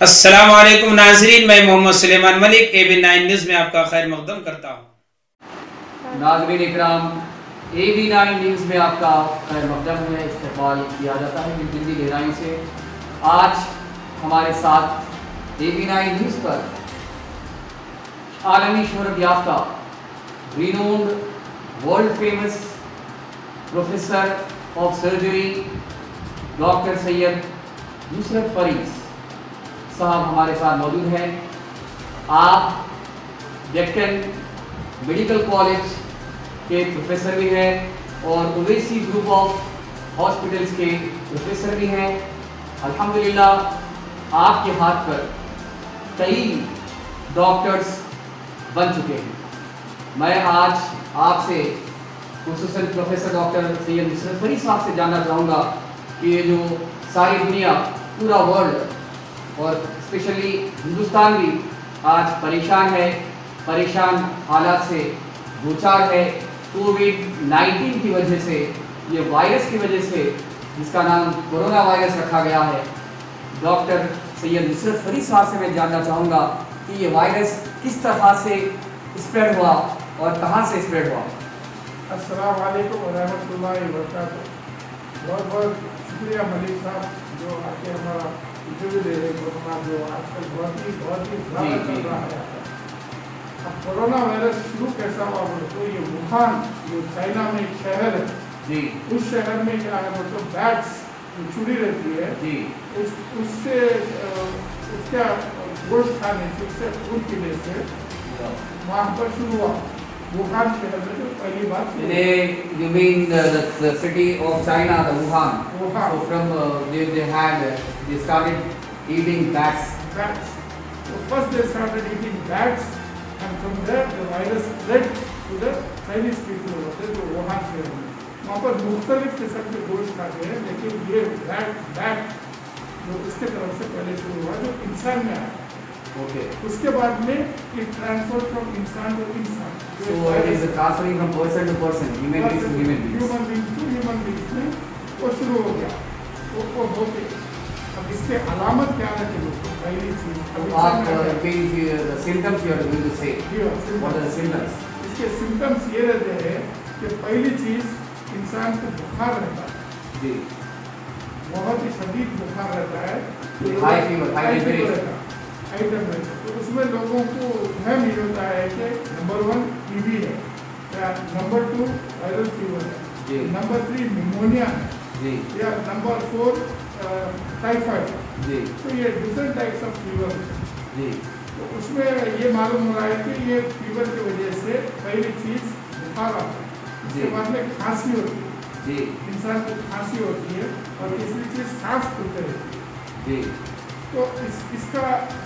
अस्सलाम वालेकुम नाजरीन, मैं मोहम्मद सुलेमान मलिक AB9 न्यूज़ में आपका खैर मकदम करता हूँ। नाज़रीन इकराम, AB9 न्यूज़ में आपका खैर मकदम है, इस्तकबाल किया जाता है दिल्ली गहराई से। आज हमारे साथ AB9 न्यूज़ पर आलमी शोहरत याफ्ता renowned world famous professor of surgery doctor Syed Nusrat Faris साहब हमारे साथ मौजूद हैं। आप डेक्कन मेडिकल कॉलेज के प्रोफेसर भी हैं और ओवैसी ग्रुप ऑफ हॉस्पिटल्स के प्रोफेसर भी हैं। अल्हम्दुलिल्लाह आपके हाथ पर कई डॉक्टर्स बन चुके हैं। मैं आज आपसे खुसूसन प्रोफेसर डॉक्टर सैयद नुसरत फरीस साहब से जानना चाहूँगा कि ये जो सारी दुनिया, पूरा वर्ल्ड और स्पेशली हिंदुस्तान भी आज परेशान हालात से गोचार है कोविड-19 की वजह से, ये वायरस की वजह से जिसका नाम कोरोना वायरस रखा गया है। डॉक्टर सैयद नुसरत फरीस साहब से मैं जानना चाहूँगा कि ये वायरस किस तरह से स्प्रेड हुआ और कहाँ से स्प्रेड हुआ। अस्सलाम वालेकुम व रहमतुल्लाहि व बरकातुहू। बहुत बहुत शुक्रिया मलिक साहब जो आके हमारा इंटरव्यू दे रहे हैं। कोरोना जो आजकल बहुत ही ज़्यादा चल रहा है। अब कोरोना वायरस शुरू कैसा हुआ बोले तो ये वुहान जो चाइना में एक शहर है जी, उस शहर में क्या है बोले तो बैट्स जो चुड़ी रहती है जी, उससे उसका गोश्त खाने से, उससे खून पीने से वहाँ पर शुरू हुआ। वुहान शहर में जो पहली बात you mean the city of China, the Wuhan. Wuhan. So from they started eating bats. So first they started eating bats, and from there the virus spread to the Chinese people over there, जो Wuhan शहर में। वहाँ पर मुख्तलिफ किस्म के गोश्त खाते हैं, लेकिन ये बैट जो उसके तरफ से पहले शुरू हुआ जो इंसान में आया। Okay. उसके बाद में it transferred from इंसान to इंसान। So it is transferring from person to person, human beings to human beings. Human beings to human beings में वो शुरू हो गया। वो होते अब इसके अलामत क्या है कि दोस्तों पहली चीज the symptoms you are going to say. What are the symptoms? इसके सिम्टम्स ये रहते हैं कि पहली चीज इंसान को बुखार रहता है जी, बहुत ही शदीद बुखार रहता है, high fever, high temperature. High temperature. तो उसमें लोगों को वहम ये होता है कि नंबर 1 टीबी है या नंबर 2 वायरल फीवर है, नंबर 3 निमोनिया है जी, या नंबर 4 टाइफाइड जी, तो ये डिफरेंट टाइप्स ऑफ फीवर जी। तो उसमें ये मालूम हो रहा है कि ये फीवर की वजह से पहली चीज़ बुखार आता है, उसके बाद में खांसी होती है जी, इंसान को खांसी होती है और तीसरी चीज़ सांस फूलते रहती है जी। तो इसका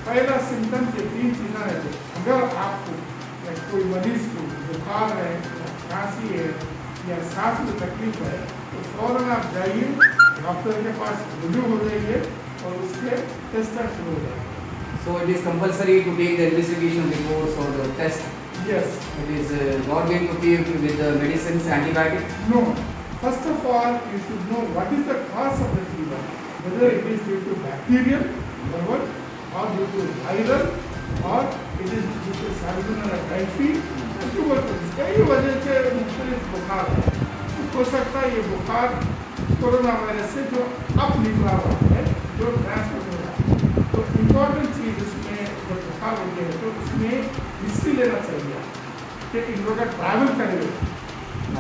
पहला सिम्टम ये 3 चीज़ें रहती हैं। अगर आपको या कोई मरीज को बुखार है या खांसी है या सांस में तकलीफ है तो फौरन आप जाइए डॉक्टर के पास रुजू हो जाइए और उसके टेस्ट शुरू हो जाए। So it is compulsory to take the investigation reports or the test. Yes. It is not going to be with the medicines, antibiotics. No. First of all, you should know what is the cause of the fever. Whether it is due to bacterial, or due to viral, or it is due to salmonella typhi, tuberculosis। कई वजह से मुख्तलिफ बुखार है। तो हो सकता है ये बुखार कोरोना वायरस से जो अब निकला हुआ है, जो ट्रांसफर हो रहा है। तो इम्पोर्टेंट चीज़ इसमें जब बुखार हो गया है तो उसमें हिस्ट्री लेना चाहिए कि इन लोग का ट्रैवल करेंगे।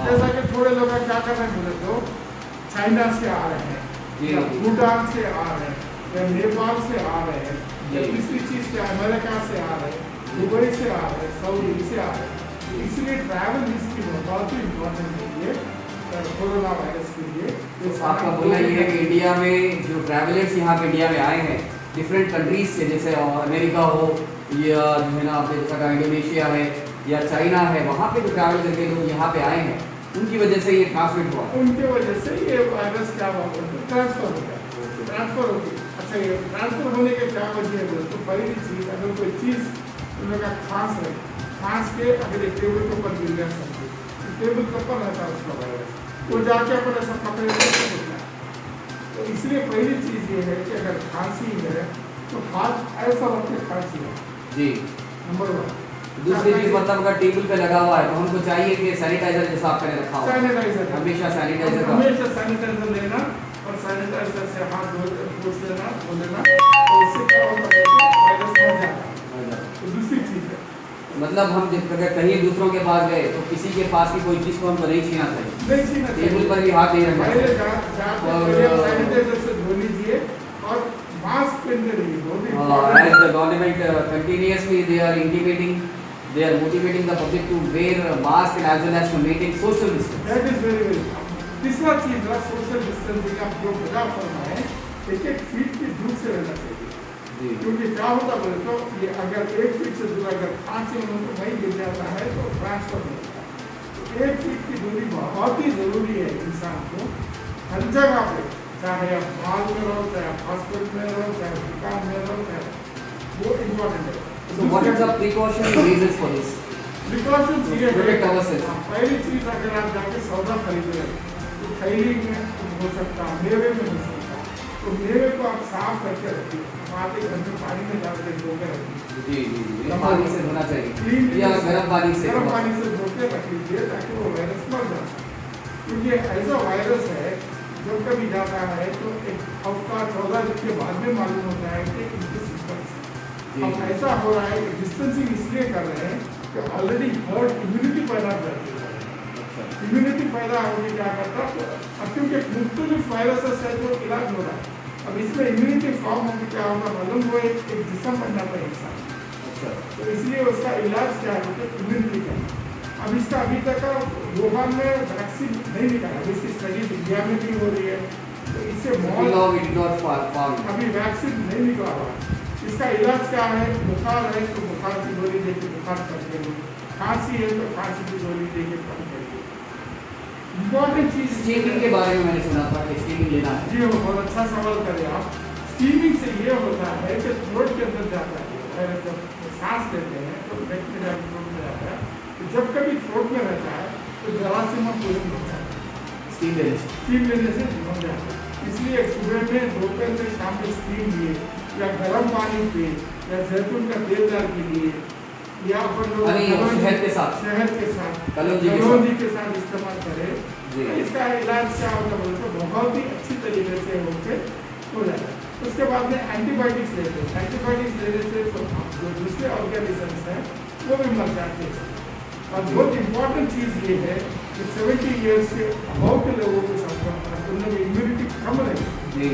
जैसा कि थोड़े लोग क्या कर रहे हैं बोले तो चाइना से आ रहे हैं या भूटान से आ रहे हैं या नेपाल से आ रहे हैं या तीसरी चीज़ क्या अमेरिका से आ रहे हैं, दुबई से आ रहे हैं, सऊदी से आ रहे हैं। तो इसलिए ट्रैवल हिस्ट्री बहुत ही इम्पोर्टेंट है ये कोरोना वायरस के लिए। तो आपका बोलना ये है कि इंडिया में जो ट्रैवलर्स यहाँ पे इंडिया में आए हैं डिफरेंट कंट्रीज से, जैसे अमेरिका हो या जो है ना आपने जैसा कहा इंडोनेशिया है या चाइना है, वहाँ पे जो ट्रैवल करके लोग यहाँ पे आए हैं उनकी वजह से ये ट्रांसमिट हुआ, उनकी वजह से ये वायरस क्या हुआ ट्रांसफर हो गया। ट्रांसफर होती अच्छा ये ट्रांसफर होने के क्या वजह है तो पहली चीज़ अगर कोई चीज़ उन लोग का खांस के अगर एक टेबल के ऊपर गिर गया तो टेबल के ऊपर रहता है उसका वायरस, वो जाके अपन ऐसा पकड़े तो इसलिए पहली चीज़ ये है कि अगर खांसी है तो हाथ ऐसा रखे खांसी है जी। नंबर 1। दूसरी चीज मतलब अगर टेबल पे लगा हुआ है तो हमको चाहिए कि सैनिटाइजर के साथ पहले रखा हो, सैनिटाइजर हमेशा सैनिटाइजर का, हमेशा सैनिटाइजर लेना और सैनिटाइजर से हाथ पोंछ लेना, धो लेना, तो इससे क्या होता है कि वायरस मर जाता है। तो दूसरी चीज है मतलब हम जब अगर कहीं दूसरों के पास गए तो किसी के पास की कोई चीज को हमको नहीं छीना चाहिए, नहीं छीना चाहिए, टेबल पर भी हाथ नहीं रखना पहले चाहिए और सैनिटाइजर से धो लीजिए और मास्क पहनते रहिए। बहुत as the government continuously they are intimating, they are motivating the public to wear a mask and as well as to maintain social distance. That is very तीसरा चीज है सोशल डिस्टेंसिंग। आप जो बता फरमाए 1-1 फीट की दूर से रहना चाहिए, क्योंकि क्या होता है बोले तो ये अगर 1 फीट से दूर अगर 5 मिनट नहीं गिर जाता है तो ट्रांसफर नहीं होता। तो 1 फीट की दूरी बहुत ही जरूरी है इंसान को हर जगह पे, चाहे आप मॉल में रहो, चाहे आप हॉस्पिटल में रहो, चाहे दुकान में रहो, चाहे वो इम्पोर्टेंट है। So what are the precautionary reasons for this? Precautions ये Protect ourselves. पहली चीज अगर आप जाके सौदा खरीद रहे हैं तो थैली में हो सकता है, मेवे में हो सकता है, तो मेवे को आप साफ करके रखिए, आके घर में पानी में डाल के धो के रखिए। जी पानी से धोना चाहिए क्लीन या गर्म पानी से धो के रख लीजिए ताकि वो वायरस मर जाए। क्योंकि ऐसा वायरस है जब कभी जाता है तो एक हफ्ता 14 दिन के बाद में मालूम होता है कि इनके सिम्टम्स। अब ऐसा हो रहा है कि डिस्टेंसिंग इसलिए कर रहे हैं कि ऑलरेडी हर्ड इम्यूनिटी पैदा कर रही है। इम्यूनिटी पैदा होगी क्या करता है, अब क्योंकि मुख्तलिफ वायरसेस है जो इलाज हो रहा है, अब इसमें इम्यूनिटी फॉर्म होगी क्या होगा मालूम, वो एक जिस्म बन जाता है इंसान। तो इसलिए उसका इलाज क्या है कि इम्यूनिटी का। अब इसका अभी तक वुहान में वैक्सीन नहीं निकाला, इसकी स्टडी इंडिया में भी हो रही है, तो इससे अभी वैक्सीन नहीं निकला हुआ। इसका इलाज क्या है, बुखार है तो बुखार की गोली देके बुखार कर देंगे, खांसी है तो खांसी की गोली देके कम करिए। इम्पोर्टेंट चीज स्टीमिंग के बारे में मैंने सुना था कि स्टीमिंग लेना है। जी बहुत अच्छा सवाल करें आप। स्टीमिंग से ये होता है कि थ्रोट के अंदर जाता है, जब सांस लेते हैं तो नेक में जाकर थ्रोट में जाता है, तो जब कभी थ्रोट में रहता है तो जरासीम पूरे में होता है। स्टीम लेने से हो जाता है, इसलिए सुबह में, दोपहर में, शाम में स्टीम लिए या गर्म पानी पिए या जैतून का तेल डाल के लिए या अपन लोग शहद के साथ कलौंजी के साथ इस्तेमाल करें। तो इसका इलाज क्या होता है तो बहुत ही अच्छी तरीके से हो जाता है। उसके बाद में एंटीबायोटिक्स लेते हैं, एंटीबायोटिक्स लेने से तो जो दूसरे ऑर्गेनिजम्स हैं वो भी मर जाते हैं। और बहुत इम्पोर्टेंट चीज़ ये है कि 70 ईयर्स के अबाउ के लोगों के साथ उनमें इम्यूनिटी कम रहेगी,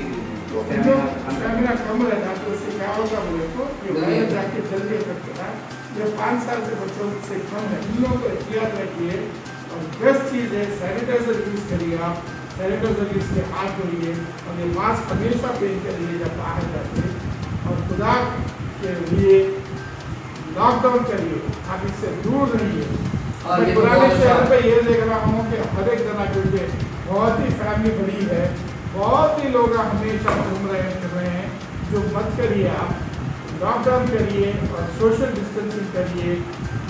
तो स्टेमिना कम रहता है, तो उससे क्या होगा बोले तो ये वायरस जाके जल्दी इफेक्ट होता है। ये 5 साल के बच्चों से कम है, इन लोगों को एहतियात रखिए। और बेस्ट चीज़ है सैनिटाइजर यूज़ करिए, आप सैनिटाइजर यूज़ के हाथ धोइए और ये मास्क हमेशा पहन कर रहिए जब बाहर जाते। और खुदा के लिए लॉकडाउन करिए, आप इससे दूर रहिए। मैं पुराने शहर में ये देख रहा हूँ कि हर एक जना क्योंकि बहुत ही फैमिली बड़ी है, बहुत ही लोग हमेशा घूम रहे हैं, फिर रहे हैं, जो मत करिए आप, लॉकडाउन करिए और सोशल डिस्टेंसिंग करिए।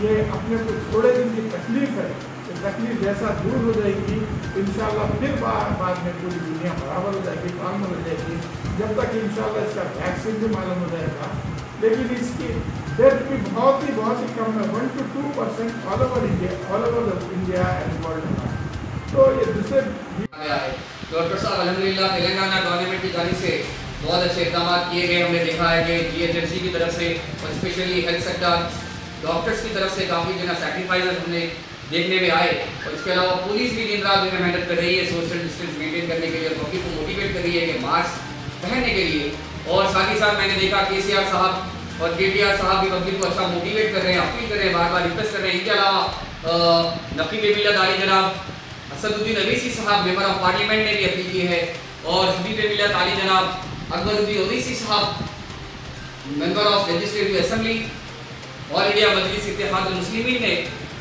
ये अपने को थोड़े दिन की तकलीफ है, तो तकलीफ जैसा दूर हो जाएगी इंशाल्लाह फिर बाद में पूरी दुनिया बराबर हो जाएगी, नॉर्मल हो जाएगी, जब तक इंशाल्लाह इसका वैक्सीन भी मालूम हो जाएगा। लेकिन इसकी डेथ भी बहुत ही कम है, 1 to 2% all over India and world में। तो ये दूसरे डॉक्टर साहब अल्हम्दुलिल्लाह तेलंगाना गवर्नमेंट की जानिब से बहुत अच्छे इक़दाम किए गए। हमने देखा है कि GHMC की तरफ से और स्पेशली हेल्थ सेक्टर डॉक्टर्स की तरफ से काफ़ी जो है सैक्रिफाइस हमने देखने में आए। और इसके अलावा पुलिस भी दिन रात जो है मेहनत कर रही है सोशल डिस्टेंस मेंटेन करने के लिए और पब्लिक को मोटिवेट कर रही है कि मास्क पहनने के लिए। और साथ ही साथ मैंने देखा KCR साहब और KTR साहब भी पब्लिक को अच्छा मोटिवेट कर रहे हैं, अपील कर रहे हैं, बार बार रिक्वेस्ट कर रहे हैं। इनके अलावा नकीब मिल्लत आली जनाब असदुद्दीन अवैसी साहब मेंबर ऑफ पार्लियामेंट ने भी अपील की है और हबीब मिल्लत आली जनाब अकबरुद्दीन ओवैसी साहब member of legislative assembly all India Majlis Ittehad Muslimeen ने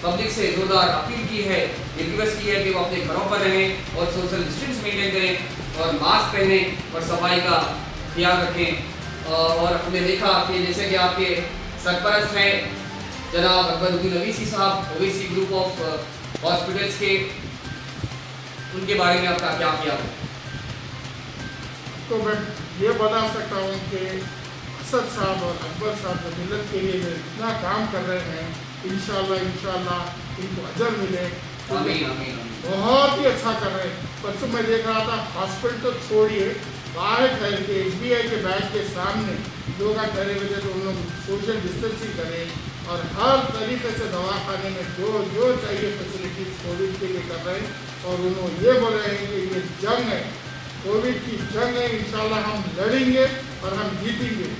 पब्लिक से जोरदार अपील की है, रिक्वेस्ट की है कि वो अपने घरों पर रहें और सोशल डिस्टेंस मेंटेन करें और मास्क पहनें और सफाई का ख्याल रखें। और हमने देखा कि जैसे कि आपके सरपरस्त हैं जनाब अकबरुद्दीन ओवैसी साहब, ओवैसी ग्रुप ऑफ हॉस्पिटल्स के, उनके बारे में आपका क्या ख्याल है? तो मैं ये बता सकता हूँ कि असद साहब और अकबर साहब जो मिलत के लिए इतना काम कर रहे हैं, इंशाल्लाह इनको अजर मिले। बहुत ही अच्छा कर रहे हैं। परसों मैं देख रहा था, हॉस्पिटल तो छोड़िए, बाहर ठहर के SBI के बैंक के सामने लोग ठहरे हुए थे, तो उन लोग सोशल डिस्टेंसिंग करें और हर तरीके से दवाखाने में जो चाहिए फैसिलिटीज कोविड के लिए कर रहे हैं। और उन्होंने ये बोल रहे हैं कि ये जंग है, कोविड की जंग है, इंशाल्लाह हम लड़ेंगे और हम जीतेंगे।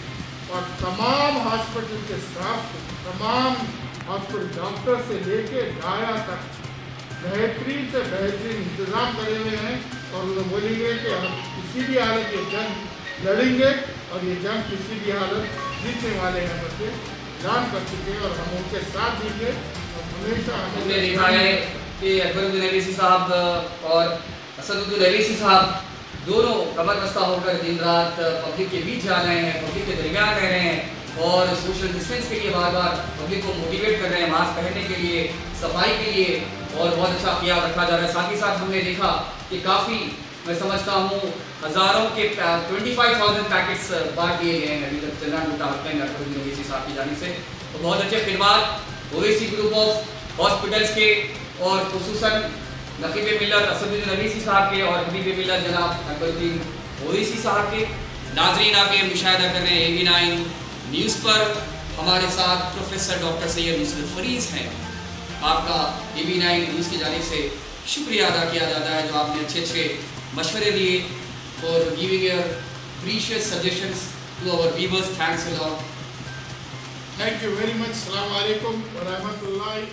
और तमाम हॉस्पिटल के स्टाफ को, तमाम हॉस्पिटल डॉक्टर से लेके डाया तक बेहतरीन से बेहतरीन इंतज़ाम करे हुए हैं। और उन्होंने बोलेंगे कि हम किसी भी हालत ये जंग लड़ेंगे और ये जंग किसी भी हालत जीतने वाले हैं बच्चे ऐलान कर चुके हैं और हम उनके साथ जीते। और हमेशा हमने देखा है कि अकबरुद्दीन अवैसी साहब और असदुद्दीन अवैसी साहब दोनों कमर बस्ता होकर दिन रात पब्लिक के बीच जा रहे हैं, पब्लिक के दरमियान रह रहे हैं और सोशल डिस्टेंस के लिए बार बार पब्लिक को मोटिवेट कर रहे हैं, मास्क पहनने के लिए, सफाई के लिए, और बहुत अच्छा ख्याल रखा जा रहा है। साथ ही साथ हमने देखा कि काफ़ी, मैं समझता हूँ, हज़ारों के 25,000 पैकेट्स बांट दिए गए हैं अभी तक जनरल मुताबिक अकबरुद्दीन अवैसी साहब की जानिब से। तो बहुत अच्छे खिदमात ओवैसी ग्रुप ऑफ हॉस्पिटल्स के और खुसूसन नकीब मिल्लत असदुद्दीन अवैसी साहब के और हबीब मिल्लत जनाब अकबरुद्दीन ओवैसी साहब के। नाजरीन, आप ये मुशाहिदा कर रहे हैं AB9 न्यूज़ पर। हमारे साथ प्रोफेसर डॉक्टर सैयद नुसरत फरीज हैं। आपका AB9 न्यूज़ की जानिब से शुक्रिया अदा किया जाता है, जो आपने अच्छे मशवरे दिए for giving your precious suggestions to our viewers. Thanks a lot. Thank you very much. अस्सलाम वालेकुम व रहमतुल्लाहि